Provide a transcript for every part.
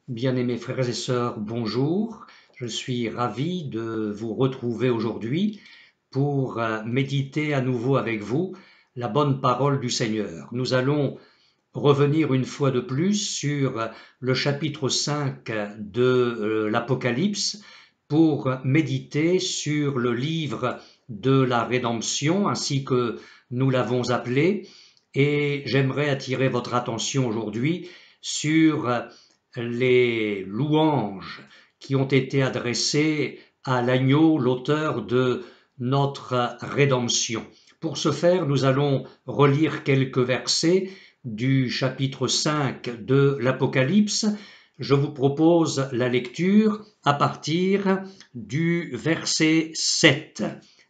Bien-aimés frères et sœurs, bonjour. Je suis ravi de vous retrouver aujourd'hui pour méditer à nouveau avec vous la bonne parole du Seigneur. Nous allons revenir une fois de plus sur le chapitre 5 de l'Apocalypse pour méditer sur le livre de la rédemption, ainsi que nous l'avons appelé, et j'aimerais attirer votre attention aujourd'hui sur les louanges qui ont été adressées à l'agneau, l'auteur de notre rédemption. Pour ce faire, nous allons relire quelques versets du chapitre 5 de l'Apocalypse. Je vous propose la lecture à partir du verset 7.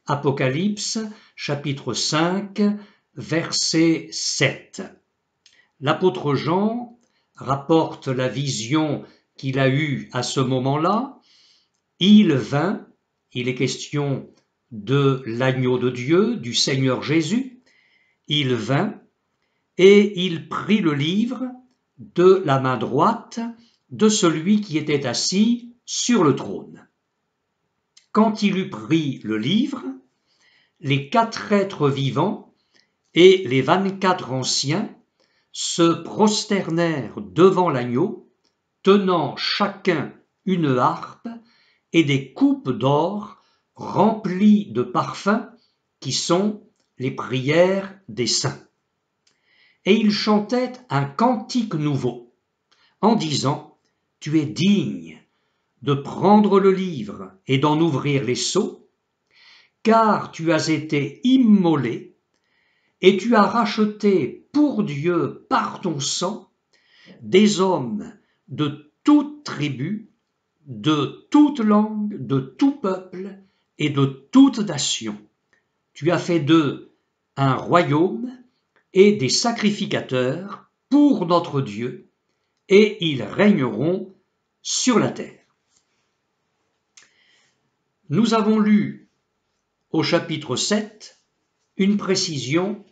Apocalypse, chapitre 5, verset 7. L'apôtre Jean rapporte la vision qu'il a eue à ce moment-là. Il vint, il est question de l'agneau de Dieu, du Seigneur Jésus, il vint et il prit le livre de la main droite de celui qui était assis sur le trône. Quand il eut pris le livre, les 4 êtres vivants et les 24 anciens se prosternèrent devant l'agneau, tenant chacun une harpe et des coupes d'or remplies de parfums qui sont les prières des saints. Et ils chantaient un cantique nouveau, en disant « Tu es digne de prendre le livre et d'en ouvrir les sceaux, car tu as été immolé et tu as racheté pour Dieu par ton sang des hommes de toute tribu, de toute langue, de tout peuple et de toute nation. Tu as fait d'eux un royaume et des sacrificateurs pour notre Dieu, et ils régneront sur la terre. » Nous avons lu au chapitre 7 une précision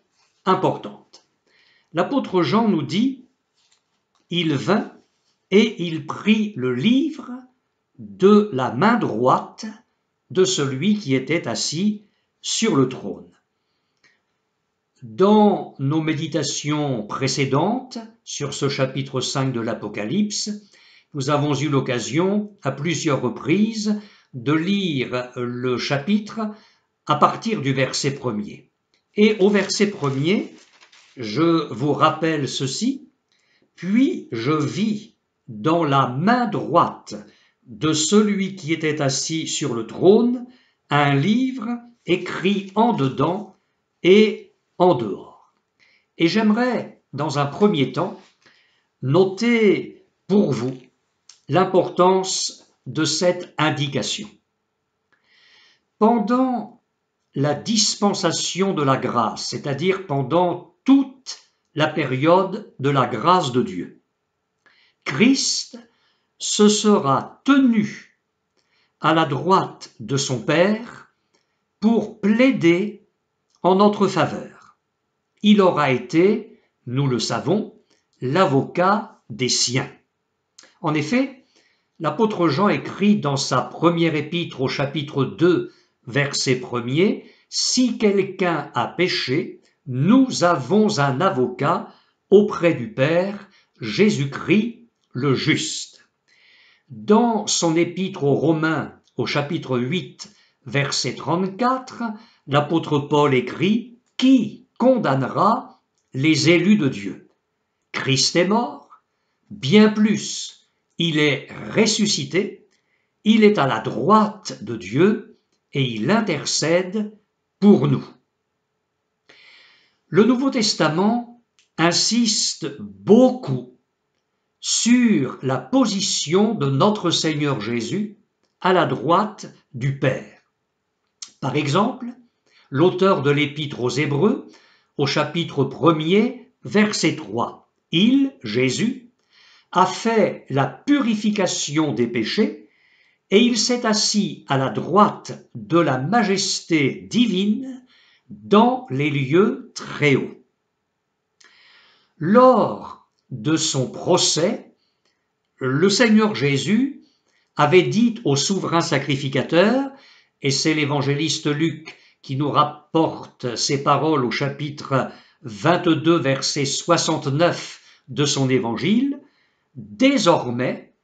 importante. L'apôtre Jean nous dit « Il vint et il prit le livre de la main droite de celui qui était assis sur le trône. » Dans nos méditations précédentes sur ce chapitre 5 de l'Apocalypse, nous avons eu l'occasion à plusieurs reprises de lire le chapitre à partir du verset 1er. Et au verset 1er, je vous rappelle ceci, « Puis je vis dans la main droite de celui qui était assis sur le trône un livre écrit en dedans et en dehors. » Et j'aimerais, dans un premier temps, noter pour vous l'importance de cette indication. Pendant la dispensation de la grâce, c'est-à-dire pendant toute la période de la grâce de Dieu, Christ se sera tenu à la droite de son Père pour plaider en notre faveur. Il aura été, nous le savons, l'avocat des siens. En effet, l'apôtre Jean écrit dans sa première épître au chapitre 2, verset 1er, « Si quelqu'un a péché, nous avons un avocat auprès du Père, Jésus-Christ le juste. » Dans son épître aux Romains, au chapitre 8, verset 34, l'apôtre Paul écrit « Qui condamnera les élus de Dieu ? Christ est mort, bien plus, il est ressuscité, il est à la droite de Dieu et il intercède pour nous. » Le Nouveau Testament insiste beaucoup sur la position de notre Seigneur Jésus à la droite du Père. Par exemple, l'auteur de l'Épître aux Hébreux, au chapitre 1er, verset 3, « Il, Jésus, a fait la purification des péchés et il s'est assis à la droite de la majesté divine dans les lieux très hauts. » Lors de son procès, le Seigneur Jésus avait dit au souverain sacrificateur, et c'est l'évangéliste Luc qui nous rapporte ces paroles au chapitre 22, verset 69 de son évangile, « Désormais,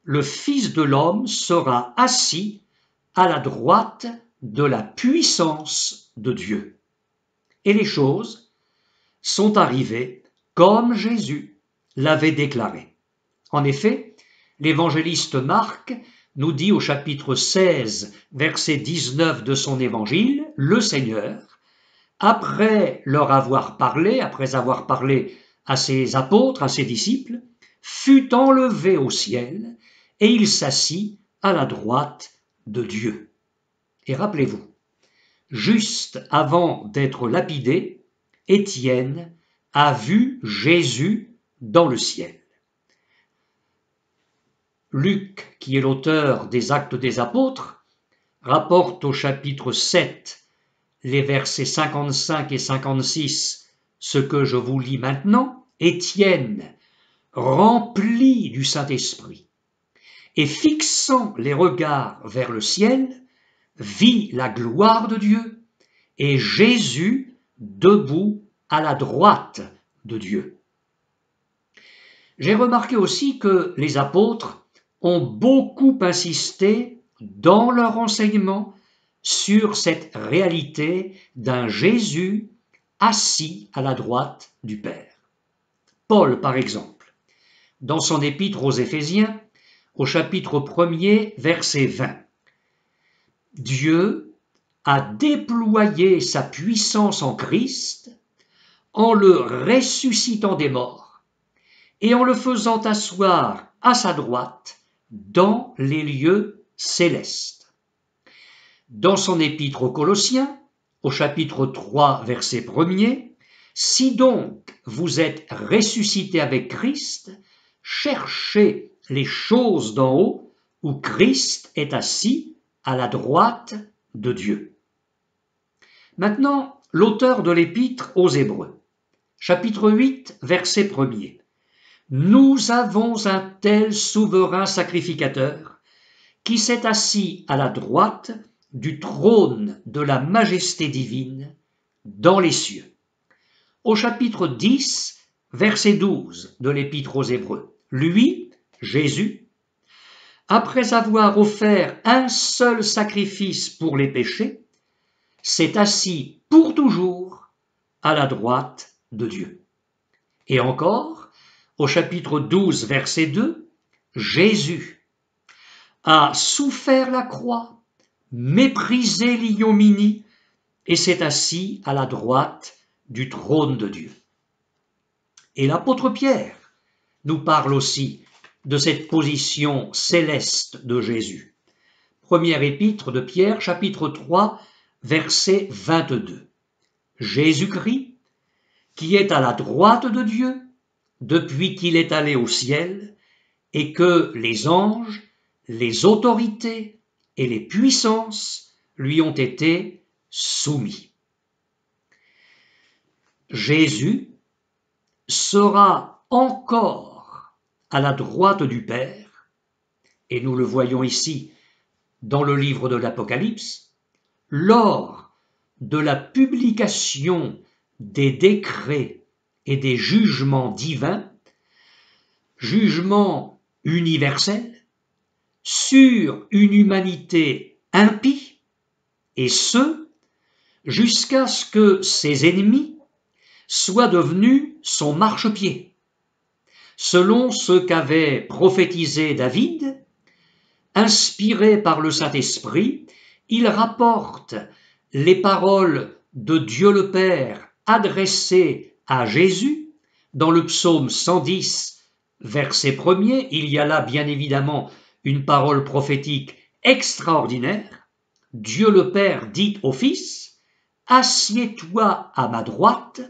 le Fils de l'homme sera assis à la droite de la puissance de Dieu. » Et les choses sont arrivées comme Jésus l'avait déclaré. En effet, l'évangéliste Marc nous dit au chapitre 16, verset 19 de son évangile, le Seigneur, après avoir parlé à ses apôtres, à ses disciples, fut enlevé au ciel et il s'assit à la droite de Dieu. Et rappelez-vous, juste avant d'être lapidé, Étienne a vu Jésus dans le ciel. Luc, qui est l'auteur des Actes des Apôtres, rapporte au chapitre 7, les versets 55 et 56, ce que je vous lis maintenant. Étienne, rempli du Saint-Esprit, et fixant les regards vers le ciel, vit la gloire de Dieu et Jésus debout à la droite de Dieu. J'ai remarqué aussi que les apôtres ont beaucoup insisté dans leur enseignement sur cette réalité d'un Jésus assis à la droite du Père. Paul, par exemple, dans son épître aux Éphésiens, au chapitre 1er, verset 20, « Dieu a déployé sa puissance en Christ en le ressuscitant des morts et en le faisant asseoir à sa droite dans les lieux célestes. » Dans son épître aux Colossiens, au chapitre 3, verset 1er, « Si donc vous êtes ressuscités avec Christ, cherchez les choses d'en haut où Christ est assis à la droite de Dieu. » Maintenant, l'auteur de l'épître aux Hébreux, chapitre 8, verset 1er. « Nous avons un tel souverain sacrificateur qui s'est assis à la droite du trône de la majesté divine dans les cieux. » Au chapitre 10, verset 12 de l'Épître aux Hébreux, lui, Jésus, après avoir offert un seul sacrifice pour les péchés, s'est assis pour toujours à la droite de Dieu. Et encore, au chapitre 12, verset 2, Jésus a souffert la croix, méprisé l'ignominie et s'est assis à la droite du trône de Dieu. Et l'apôtre Pierre nous parle aussi de cette position céleste de Jésus. Première épître de Pierre, chapitre 3, verset 22. Jésus-Christ, qui est à la droite de Dieu depuis qu'il est allé au ciel, et que les anges, les autorités et les puissances lui ont été soumis. Jésus sera encore à la droite du Père, et nous le voyons ici dans le livre de l'Apocalypse, lors de la publication des décrets et des jugements divins, jugements universels, sur une humanité impie, et ce, jusqu'à ce que ses ennemis soient devenus son marchepied. Selon ce qu'avait prophétisé David, inspiré par le Saint-Esprit, il rapporte les paroles de Dieu le Père adressées à Jésus dans le psaume 110, verset 1er. Il y a là bien évidemment une parole prophétique extraordinaire. Dieu le Père dit au Fils, « Assieds-toi à ma droite,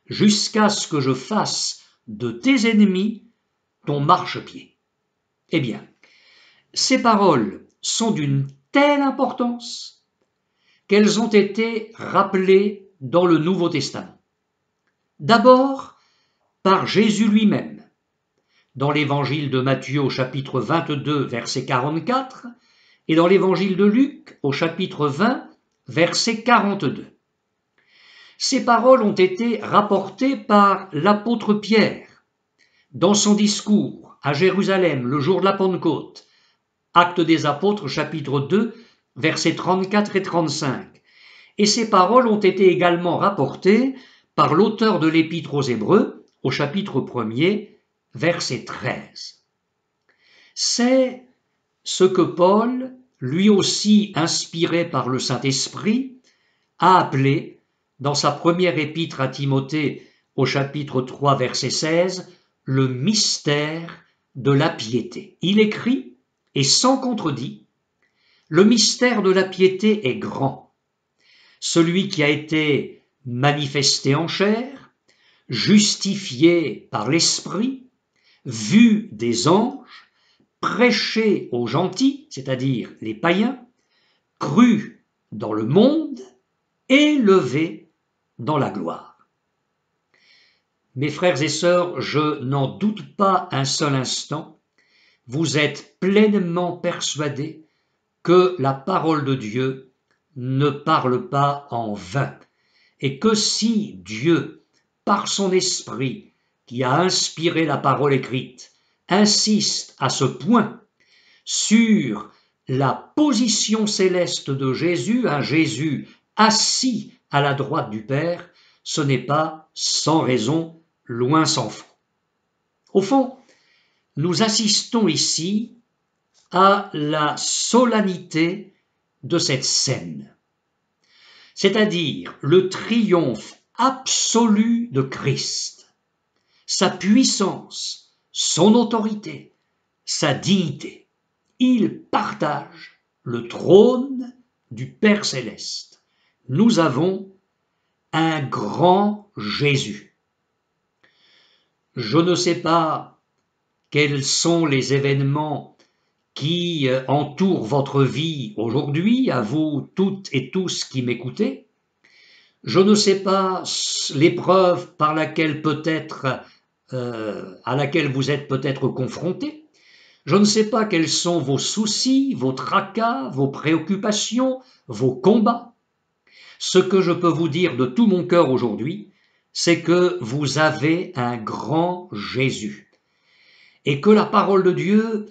jusqu'à ce que je fasse de tes ennemis ton marchepied. » Eh bien, ces paroles sont d'une telle importance qu'elles ont été rappelées dans le Nouveau Testament. D'abord, par Jésus lui-même, dans l'évangile de Matthieu au chapitre 22, verset 44, et dans l'évangile de Luc au chapitre 20, verset 42. Ces paroles ont été rapportées par l'apôtre Pierre dans son discours à Jérusalem le jour de la Pentecôte, Actes des Apôtres chapitre 2, versets 34 et 35. Et ces paroles ont été également rapportées par l'auteur de l'Épître aux Hébreux au chapitre 1er, verset 13. C'est ce que Paul, lui aussi inspiré par le Saint-Esprit, a appelé, dans sa première épître à Timothée au chapitre 3, verset 16, le mystère de la piété. Il écrit, et sans contredit, le mystère de la piété est grand. Celui qui a été manifesté en chair, justifié par l'Esprit, vu des anges, prêché aux gentils, c'est-à-dire les païens, cru dans le monde, élevé dans la gloire. Mes frères et sœurs, je n'en doute pas un seul instant, vous êtes pleinement persuadés que la parole de Dieu ne parle pas en vain, et que si Dieu, par son esprit, qui a inspiré la parole écrite, insiste à ce point sur la position céleste de Jésus, un Jésus assis à la droite du Père, ce n'est pas sans raison, loin s'en faut. Au fond, nous assistons ici à la solennité de cette scène, c'est-à-dire le triomphe absolu de Christ, sa puissance, son autorité, sa dignité. Il partage le trône du Père céleste. Nous avons un grand Jésus. Je ne sais pas quels sont les événements qui entourent votre vie aujourd'hui, à vous toutes et tous qui m'écoutez. Je ne sais pas l'épreuve par laquelle à laquelle vous êtes peut-être confrontés. Je ne sais pas quels sont vos soucis, vos tracas, vos préoccupations, vos combats. Ce que je peux vous dire de tout mon cœur aujourd'hui, c'est que vous avez un grand Jésus et que la parole de Dieu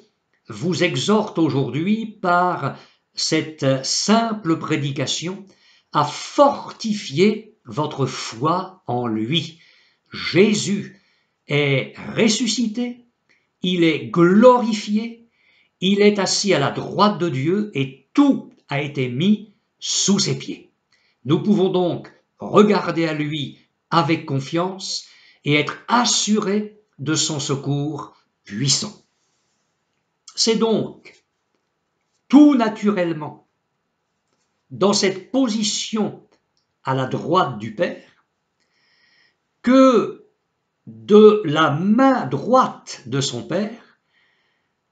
vous exhorte aujourd'hui par cette simple prédication à fortifier votre foi en lui. Jésus est ressuscité, il est glorifié, il est assis à la droite de Dieu et tout a été mis sous ses pieds. Nous pouvons donc regarder à lui avec confiance et être assurés de son secours puissant. C'est donc tout naturellement dans cette position à la droite du Père que de la main droite de son Père,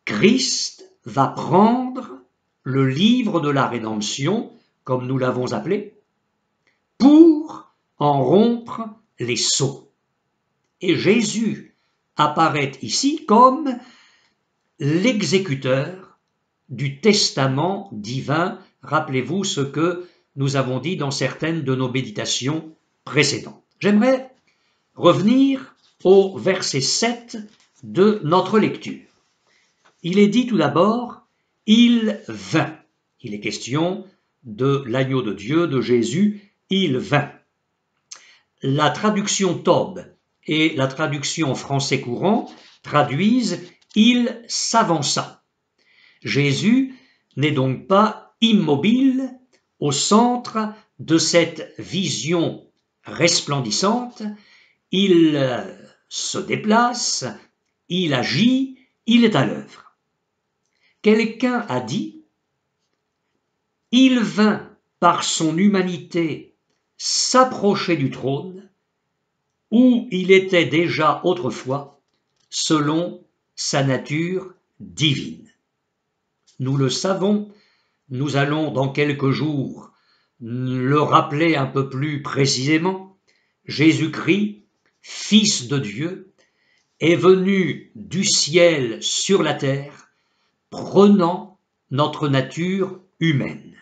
Christ va prendre le livre de la rédemption, comme nous l'avons appelé, pour en rompre les sceaux. Et Jésus apparaît ici comme l'exécuteur du testament divin. Rappelez-vous ce que nous avons dit dans certaines de nos méditations précédentes. J'aimerais revenir au verset 7 de notre lecture. Il est dit tout d'abord, « Il vint ». Il est question de l'agneau de Dieu, de Jésus, « Il vint ». La traduction Tob et la traduction en français courant traduisent « Il s'avança ». Jésus n'est donc pas immobile au centre de cette vision resplendissante. Il se déplace, il agit, il est à l'œuvre. Quelqu'un a dit, il vint par son humanité s'approcher du trône où il était déjà autrefois selon sa nature divine. Nous le savons, nous allons dans quelques jours le rappeler un peu plus précisément. Jésus-Christ, Fils de Dieu, est venu du ciel sur la terre, prenant notre nature humaine.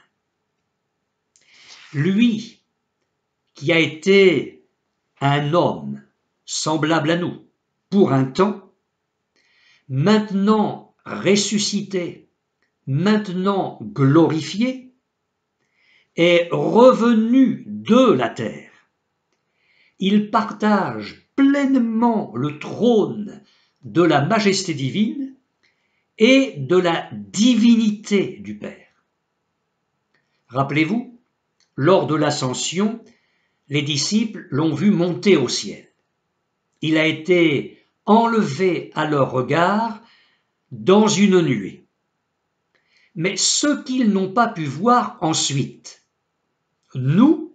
Lui, qui a été un homme semblable à nous pour un temps, maintenant ressuscité, maintenant glorifié, est revenu de la terre. Il partage pleinement le trône de la majesté divine et de la divinité du Père. Rappelez-vous, lors de l'ascension, les disciples l'ont vu monter au ciel. Il a été enlevé à leur regard dans une nuée. Mais ce qu'ils n'ont pas pu voir ensuite, nous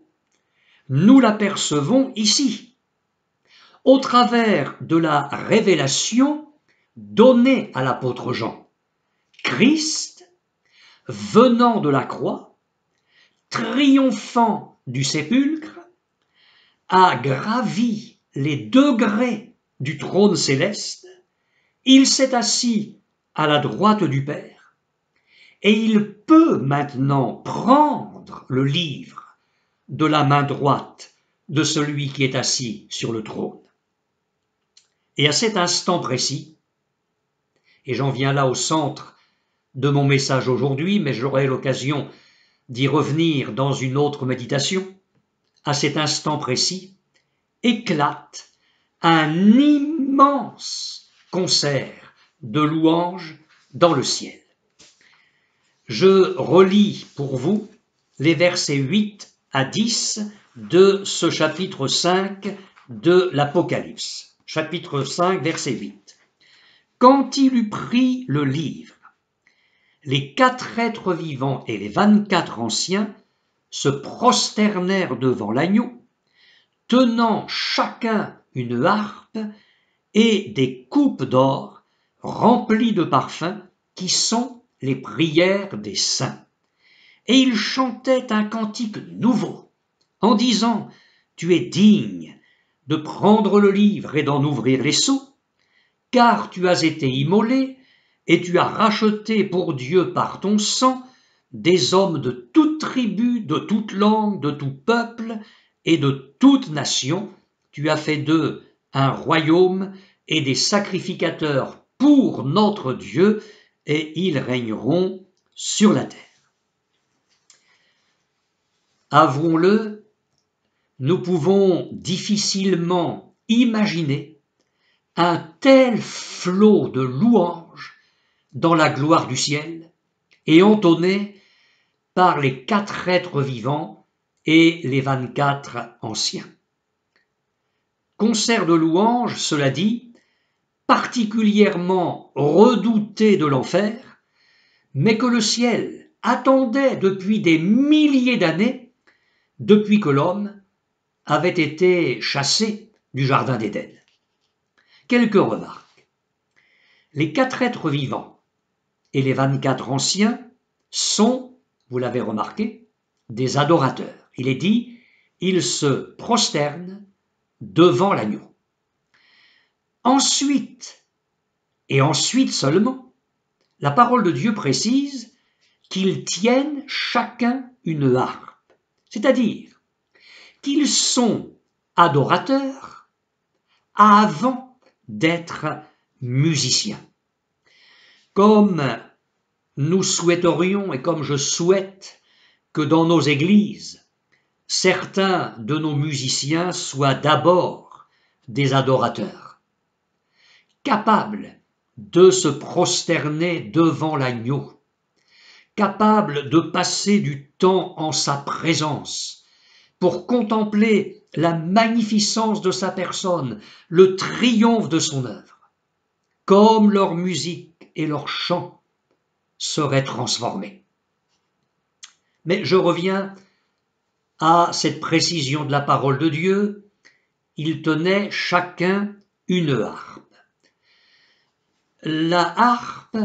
l'apercevons ici, au travers de la révélation donnée à l'apôtre Jean. Christ, venant de la croix, triomphant du sépulcre, a gravi les degrés du trône céleste, il s'est assis à la droite du Père, et il peut maintenant prendre le livre de la main droite de celui qui est assis sur le trône. Et à cet instant précis, et j'en viens là au centre de mon message aujourd'hui, mais j'aurai l'occasion d'y revenir dans une autre méditation, à cet instant précis, éclate un immense concert de louanges dans le ciel. Je relis pour vous les versets 8 à 10 de ce chapitre 5 de l'Apocalypse. Chapitre 5, verset 8. Quand il eut pris le livre, les 4 êtres vivants et les 24 anciens se prosternèrent devant l'agneau, tenant chacun une harpe et des coupes d'or remplies de parfums qui sont les prières des saints. Et ils chantaient un cantique nouveau en disant : Tu es digne de prendre le livre et d'en ouvrir les sceaux, car tu as été immolé et tu as racheté pour Dieu par ton sang des hommes de toute tribu, de toute langue, de tout peuple et de toute nation. Tu as fait d'eux un royaume et des sacrificateurs pour notre Dieu, et ils régneront sur la terre. Avouons-le, nous pouvons difficilement imaginer un tel flot de louanges dans la gloire du ciel et entonné par les 4 êtres vivants et les 24 anciens. Concert de louanges, cela dit, particulièrement redouté de l'enfer, mais que le ciel attendait depuis des milliers d'années, depuis que l'homme avait été chassé du jardin d'Éden. Quelques remarques. Les 4 êtres vivants et les 24 anciens sont, vous l'avez remarqué, des adorateurs. Il est dit, ils se prosternent devant l'agneau. Ensuite, et ensuite seulement, la parole de Dieu précise qu'ils tiennent chacun une harpe, c'est-à-dire qu'ils sont adorateurs avant d'être musiciens. Comme nous souhaiterions et comme je souhaite que dans nos églises, certains de nos musiciens soient d'abord des adorateurs, capables de se prosterner devant l'agneau, capables de passer du temps en sa présence pour contempler la magnificence de sa personne, le triomphe de son œuvre, comme leur musique et leur chant seraient transformés. Mais je reviens à cette précision de la parole de Dieu, ils tenaient chacun une harpe. La harpe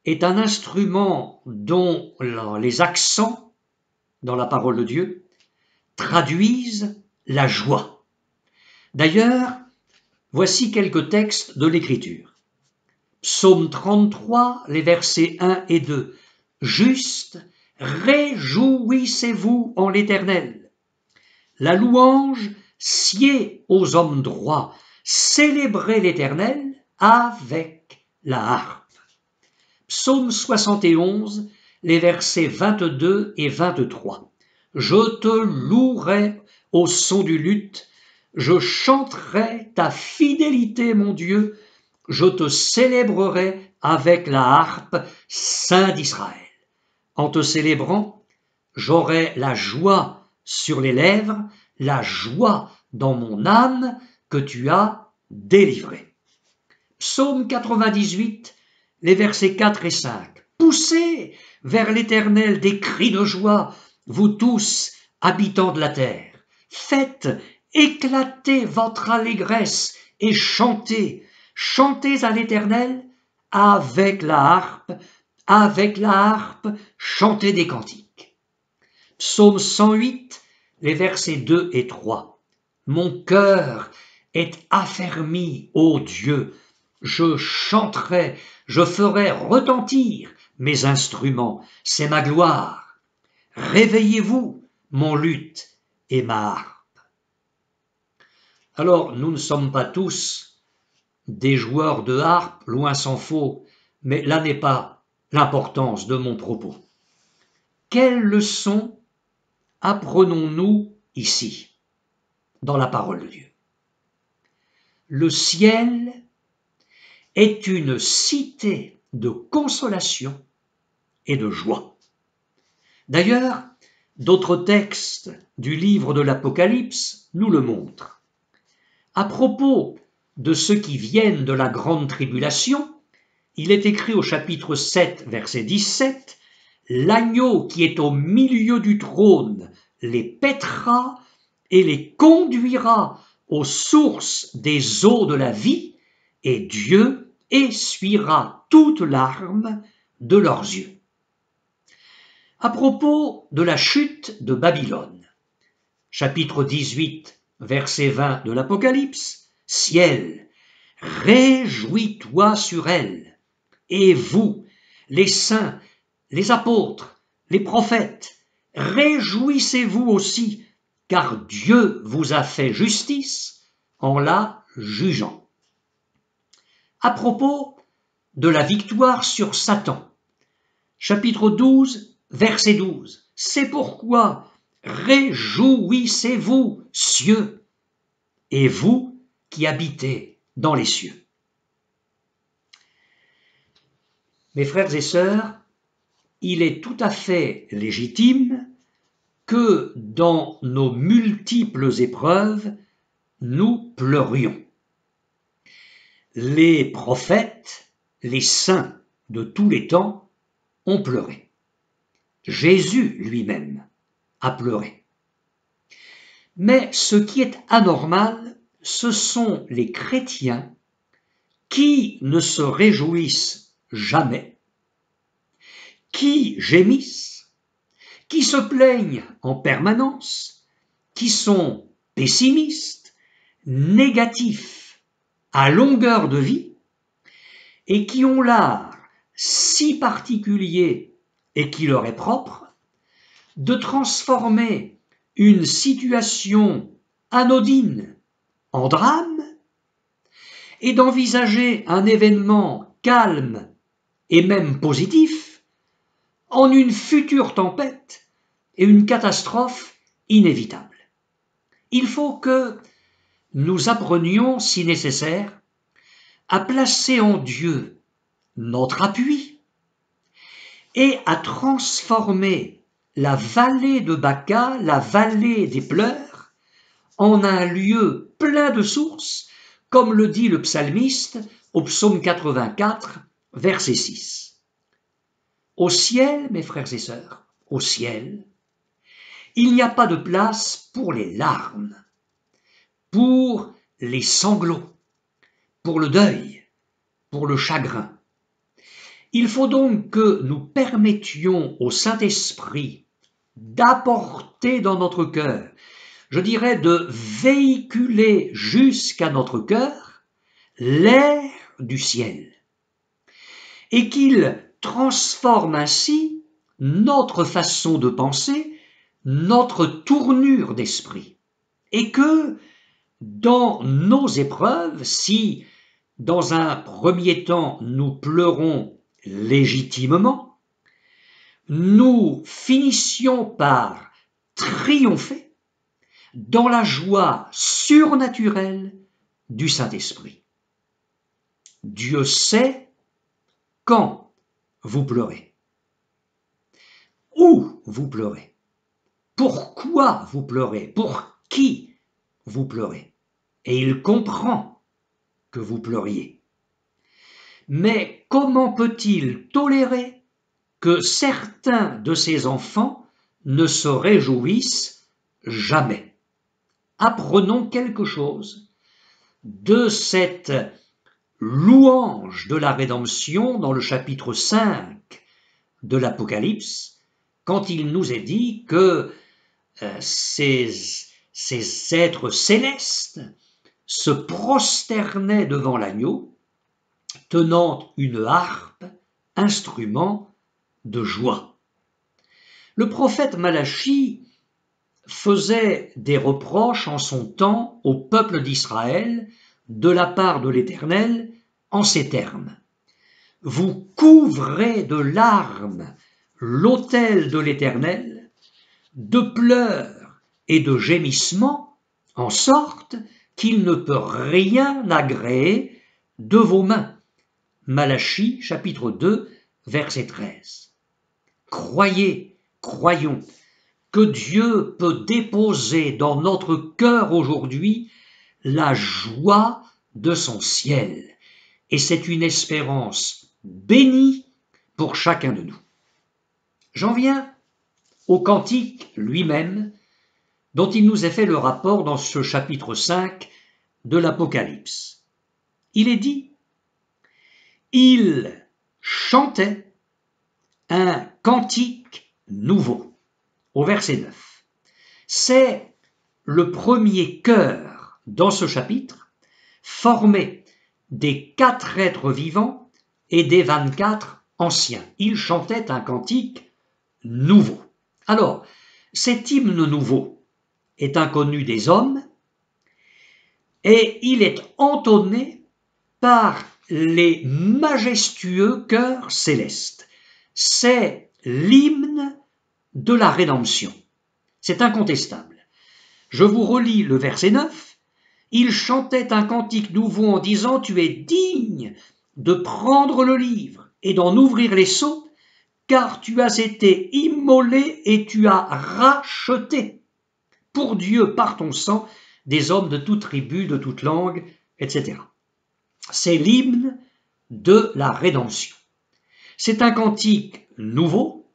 est un instrument dont les accents dans la parole de Dieu traduisent la joie. D'ailleurs, Voici quelques textes de l'Écriture. Psaume 33, les versets 1 et 2. Juste, réjouissez-vous en l'Éternel. La louange sied aux hommes droits. Célébrez l'Éternel avec la harpe. Psaume 71, les versets 22 et 23. Je te louerai au son du luth, je chanterai ta fidélité, mon Dieu, je te célébrerai avec la harpe, Saint d'Israël. En te célébrant, j'aurai la joie sur les lèvres, la joie dans mon âme que tu as délivrée. Psaume 98, les versets 4 et 5. Poussez vers l'Éternel des cris de joie, vous tous, habitants de la terre. Faites éclater votre allégresse et chantez. Chantez à l'Éternel avec la harpe, chantez des cantiques. Psaume 108, les versets 2 et 3. Mon cœur est affermi, ô Dieu, je chanterai, je ferai retentir mes instruments, c'est ma gloire. Réveillez-vous, mon luth et ma harpe. Alors, nous ne sommes pas tous des joueurs de harpe, loin s'en faut, mais là n'est pas l'importance de mon propos. Quelle leçon apprenons-nous ici, dans la parole de Dieu? Le ciel est une cité de consolation et de joie. D'ailleurs, d'autres textes du livre de l'Apocalypse nous le montrent. À propos de ceux qui viennent de la grande tribulation, il est écrit au chapitre 7, verset 17, « L'agneau qui est au milieu du trône les paîtra et les conduira aux sources des eaux de la vie, et Dieu essuiera toute larme de leurs yeux. » À propos de la chute de Babylone, chapitre 18, verset 20 de l'Apocalypse, « Ciel, réjouis-toi sur elle, et vous, les saints, les apôtres, les prophètes, réjouissez-vous aussi, car Dieu vous a fait justice en la jugeant. » À propos de la victoire sur Satan, chapitre 12, verset 12, « C'est pourquoi réjouissez-vous, cieux, et vous qui habitez dans les cieux. » Mes frères et sœurs, il est tout à fait légitime que dans nos multiples épreuves, nous pleurions. Les prophètes, les saints de tous les temps ont pleuré. Jésus lui-même a pleuré. Mais ce qui est anormal, ce sont les chrétiens qui ne se réjouissent jamais, qui gémissent, qui se plaignent en permanence, qui sont pessimistes, négatifs à longueur de vie, et qui ont l'art si particulier et qui leur est propre de transformer une situation anodine en drame et d'envisager un événement calme et même positif en une future tempête et une catastrophe inévitable. Il faut que nous apprenions, si nécessaire, à placer en Dieu notre appui et à transformer la vallée de Baca, la vallée des pleurs, en un lieu plein de sources, comme le dit le psalmiste au psaume 84, verset 6. Au ciel, mes frères et sœurs, au ciel, il n'y a pas de place pour les larmes, pour les sanglots, pour le deuil, pour le chagrin. Il faut donc que nous permettions au Saint-Esprit d'apporter dans notre cœur, je dirais de véhiculer jusqu'à notre cœur, l'air du ciel, et qu'il transforme ainsi notre façon de penser, notre tournure d'esprit, et que dans nos épreuves, si dans un premier temps nous pleurons légitimement, nous finissions par triompher dans la joie surnaturelle du Saint-Esprit. Dieu sait quand vous pleurez, où vous pleurez, pourquoi vous pleurez, pour qui vous pleurez, et il comprend que vous pleuriez. Mais comment peut-il tolérer que certains de ses enfants ne se réjouissent jamais? Apprenons quelque chose de cette louange de la rédemption dans le chapitre 5 de l'Apocalypse, quand il nous est dit que ces êtres célestes se prosternaient devant l'agneau, tenant une harpe, instrument de joie. Le prophète Malachie faisait des reproches en son temps au peuple d'Israël de la part de l'Éternel en ces termes. Vous couvrez de larmes l'autel de l'Éternel, de pleurs et de gémissements, en sorte qu'il ne peut rien agréer de vos mains. Malachie, chapitre 2, verset 13. Croyons que Dieu peut déposer dans notre cœur aujourd'hui la joie de son ciel. Et c'est une espérance bénie pour chacun de nous. J'en viens au cantique lui-même, dont il nous est fait le rapport dans ce chapitre 5 de l'Apocalypse. Il est dit: il chantait un cantique nouveau, au verset 9. C'est le premier chœur dans ce chapitre, formé des 4 êtres vivants et des 24 anciens. Il chantait un cantique nouveau. Alors, cet hymne nouveau est inconnu des hommes et il est entonné par les majestueux chœurs célestes. C'est l'hymne de la rédemption. C'est incontestable. Je vous relis le verset 9. Il chantait un cantique nouveau en disant: tu es digne de prendre le livre et d'en ouvrir les sceaux, car tu as été immolé et tu as racheté pour Dieu par ton sang des hommes de toute tribu, de toute langue, etc. C'est l'hymne de la rédemption. C'est un cantique nouveau.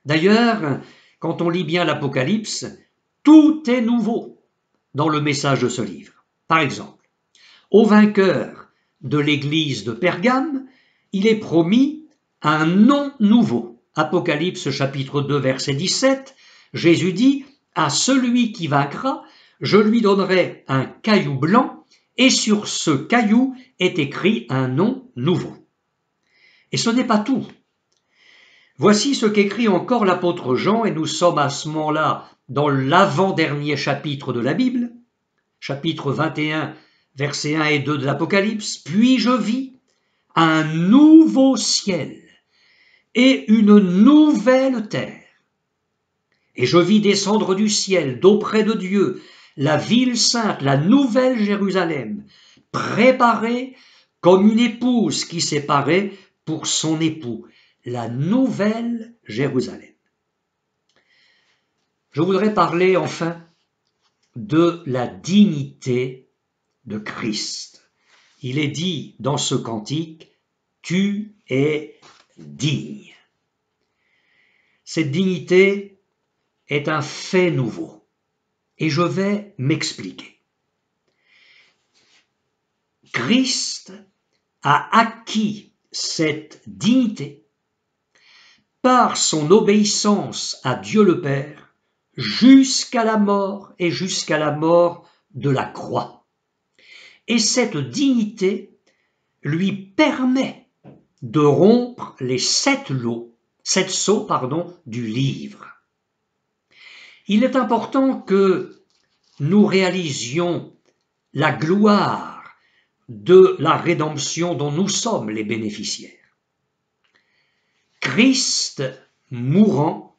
D'ailleurs, quand on lit bien l'Apocalypse, tout est nouveau dans le message de ce livre. Par exemple, au vainqueur de l'église de Pergame, il est promis un nom nouveau. Apocalypse chapitre 2 verset 17, Jésus dit: à celui qui vaincra, je lui donnerai un caillou blanc, et sur ce caillou est écrit un nom nouveau. Et ce n'est pas tout. Voici ce qu'écrit encore l'apôtre Jean, et nous sommes à ce moment-là dans l'avant-dernier chapitre de la Bible, chapitre 21, versets 1 et 2 de l'Apocalypse. Puis je vis un nouveau ciel et une nouvelle terre. Et je vis descendre du ciel, d'auprès de Dieu, la ville sainte, la nouvelle Jérusalem, préparée comme une épouse qui s'est parée pour son époux, la nouvelle Jérusalem. Je voudrais parler enfin de la dignité de Christ. Il est dit dans ce cantique: tu es digne. Cette dignité est un fait nouveau, et je vais m'expliquer. Christ a acquis cette dignité par son obéissance à Dieu le Père jusqu'à la mort et jusqu'à la mort de la croix. et cette dignité lui permet de rompre les sept sceaux du livre. Il est important que nous réalisions la gloire de la rédemption dont nous sommes les bénéficiaires. Christ, mourant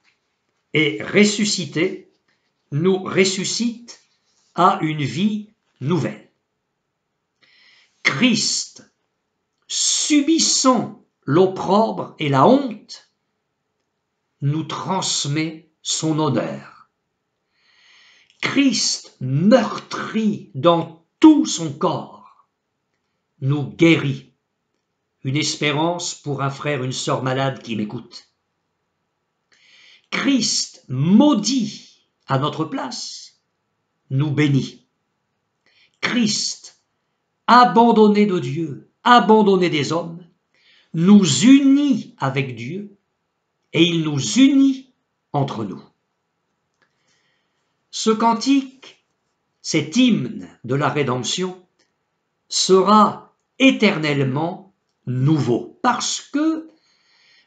et ressuscité, nous ressuscite à une vie nouvelle. Christ, subissant l'opprobre et la honte, nous transmet son honneur. Christ, meurtri dans tout son corps, nous guérit. Une espérance pour un frère, une sœur malade qui m'écoute. Christ, maudit à notre place, nous bénit. Christ, abandonné de Dieu, abandonné des hommes, nous unit avec Dieu et il nous unit entre nous. Ce cantique, cet hymne de la rédemption, sera éternellement nouveau, parce que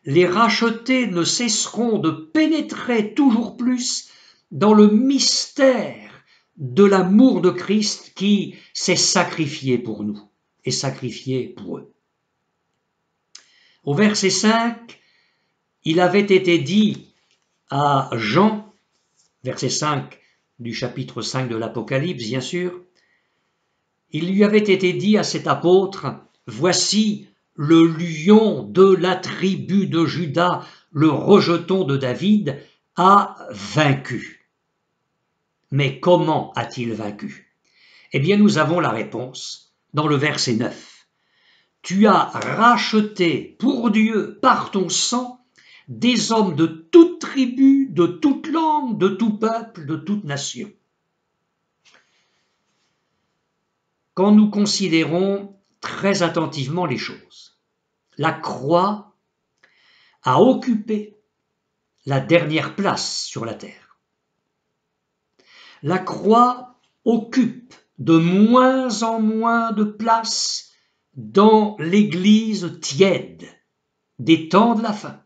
les rachetés ne cesseront de pénétrer toujours plus dans le mystère de l'amour de Christ qui s'est sacrifié pour nous et sacrifié pour eux. Au verset 5, il avait été dit à Jean, verset 5 du chapitre 5 de l'Apocalypse, bien sûr, il lui avait été dit à cet apôtre, « Voici le lion de la tribu de Juda, le rejeton de David, a vaincu. » Mais comment a-t-il vaincu? Eh bien, nous avons la réponse dans le verset 9. « Tu as racheté pour Dieu par ton sang des hommes de toute tribu, de toute langue, de tout peuple, de toute nation. » Quand nous considérons très attentivement les choses, la croix a occupé la dernière place sur la terre. La croix occupe de moins en moins de place dans l'Église tiède des temps de la fin.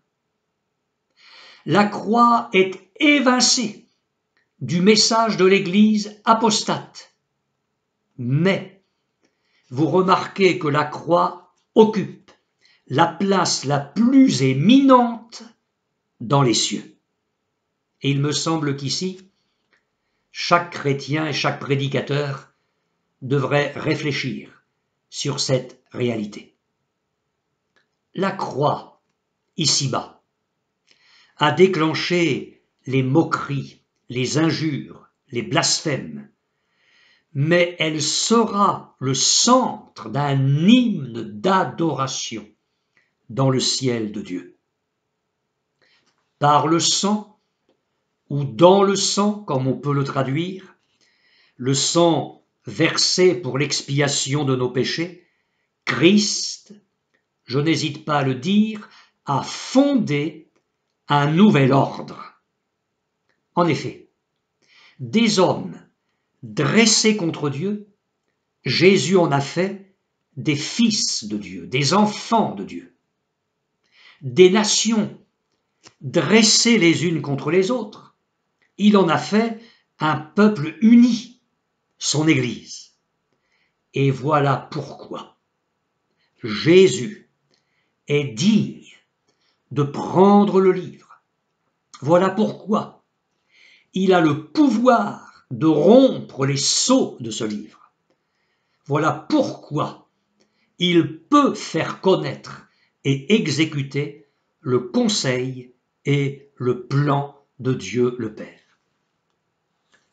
La croix est évincée du message de l'Église apostate. Mais vous remarquez que la croix occupe la place la plus éminente dans les cieux. Et il me semble qu'ici, chaque chrétien et chaque prédicateur devrait réfléchir sur cette réalité. La croix, ici-bas, a déclenché les moqueries, les injures, les blasphèmes, mais elle sera le centre d'un hymne d'adoration dans le ciel de Dieu. Par le sang, ou dans le sang, comme on peut le traduire, le sang versé pour l'expiation de nos péchés, Christ, je n'hésite pas à le dire, a fondé un nouvel ordre. En effet, des hommes dressés contre Dieu, Jésus en a fait des fils de Dieu, des enfants de Dieu. Des nations dressées les unes contre les autres, il en a fait un peuple uni, son Église. Et voilà pourquoi Jésus est digne de prendre le livre. Voilà pourquoi il a le pouvoir de rompre les sceaux de ce livre. Voilà pourquoi il peut faire connaître et exécuter le conseil et le plan de Dieu le Père.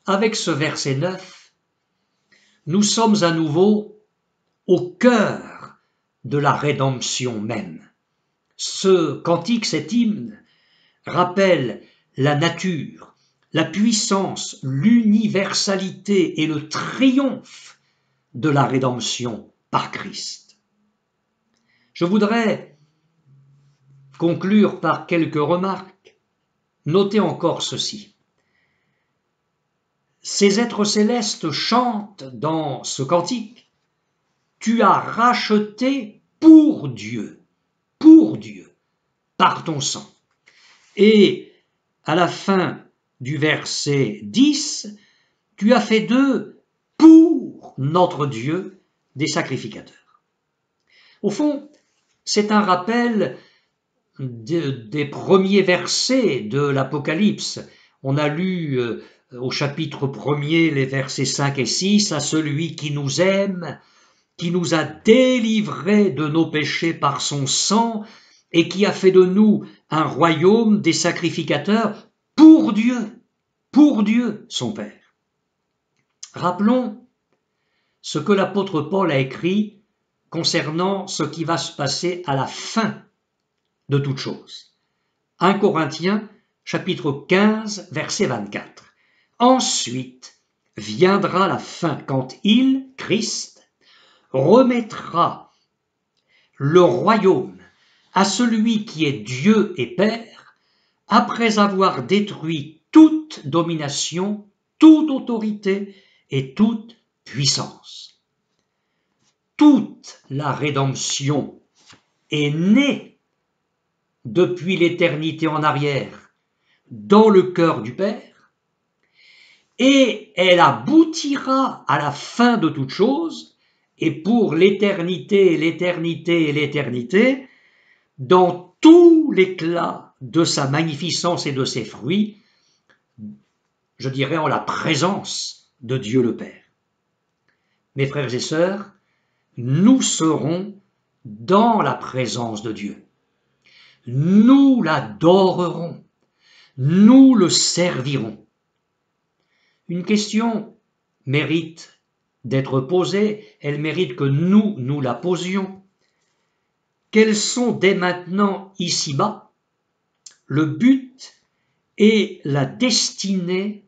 Avec ce verset 9, nous sommes à nouveau au cœur de la rédemption même. Ce cantique, cet hymne, rappelle la nature, la puissance, l'universalité et le triomphe de la rédemption par Christ. Je voudrais conclure par quelques remarques. Notez encore ceci. Ces êtres célestes chantent dans ce cantique tu as racheté pour Dieu, par ton sang. Et à la fin du verset 10, tu as fait d'eux, pour notre Dieu, des sacrificateurs. Au fond, c'est un rappel des premiers versets de l'Apocalypse. On a lu au chapitre 1er les versets 5 et 6, à celui qui nous aime, qui nous a délivrés de nos péchés par son sang et qui a fait de nous un royaume des sacrificateurs pour Dieu son Père. Rappelons ce que l'apôtre Paul a écrit concernant ce qui va se passer à la fin de toute chose. 1 Corinthiens chapitre 15 verset 24. Ensuite viendra la fin quand il, Christ, remettra le royaume à celui qui est Dieu et Père, après avoir détruit toute domination, toute autorité et toute puissance. Toute la rédemption est née depuis l'éternité en arrière dans le cœur du Père, et elle aboutira à la fin de toute chose, et pour l'éternité, l'éternité et l'éternité, dans tout l'éclat de sa magnificence et de ses fruits, je dirais en la présence de Dieu le Père. Mes frères et sœurs, nous serons dans la présence de Dieu. Nous l'adorerons, nous le servirons. Une question mérite d'être posée, elle mérite que nous la posions. Quels sont dès maintenant ici-bas le but et la destinée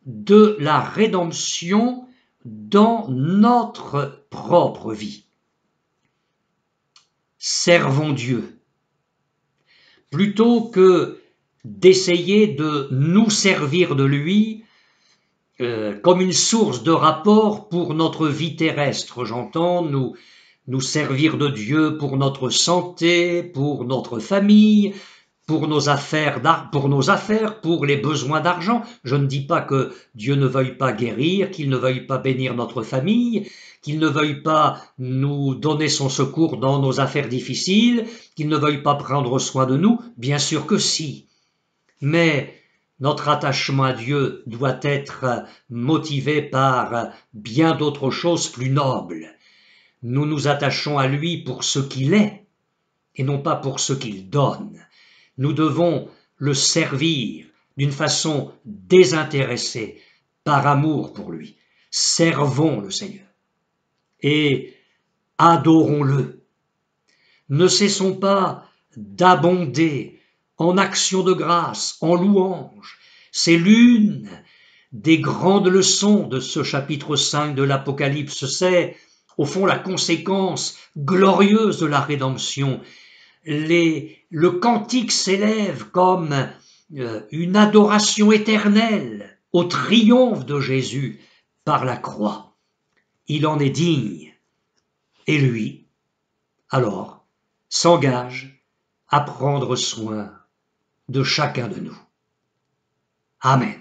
de la rédemption dans notre propre vie? Servons Dieu. Plutôt que d'essayer de nous servir de lui comme une source de rapport pour notre vie terrestre, j'entends nous servir de Dieu pour notre santé, pour notre famille, pour nos affaires, pour les besoins d'argent. Je ne dis pas que Dieu ne veuille pas guérir, qu'il ne veuille pas bénir notre famille, qu'il ne veuille pas nous donner son secours dans nos affaires difficiles, qu'il ne veuille pas prendre soin de nous. Bien sûr que si. Mais notre attachement à Dieu doit être motivé par bien d'autres choses plus nobles. Nous nous attachons à lui pour ce qu'il est et non pas pour ce qu'il donne. Nous devons le servir d'une façon désintéressée, par amour pour lui. Servons le Seigneur et adorons-le. Ne cessons pas d'abonder en actions de grâce, en louanges. C'est l'une des grandes leçons de ce chapitre 5 de l'Apocalypse. C'est au fond la conséquence glorieuse de la rédemption. Le cantique s'élève comme une adoration éternelle au triomphe de Jésus par la croix. Il en est digne. Et lui, alors, s'engage à prendre soin de chacun de nous. Amen.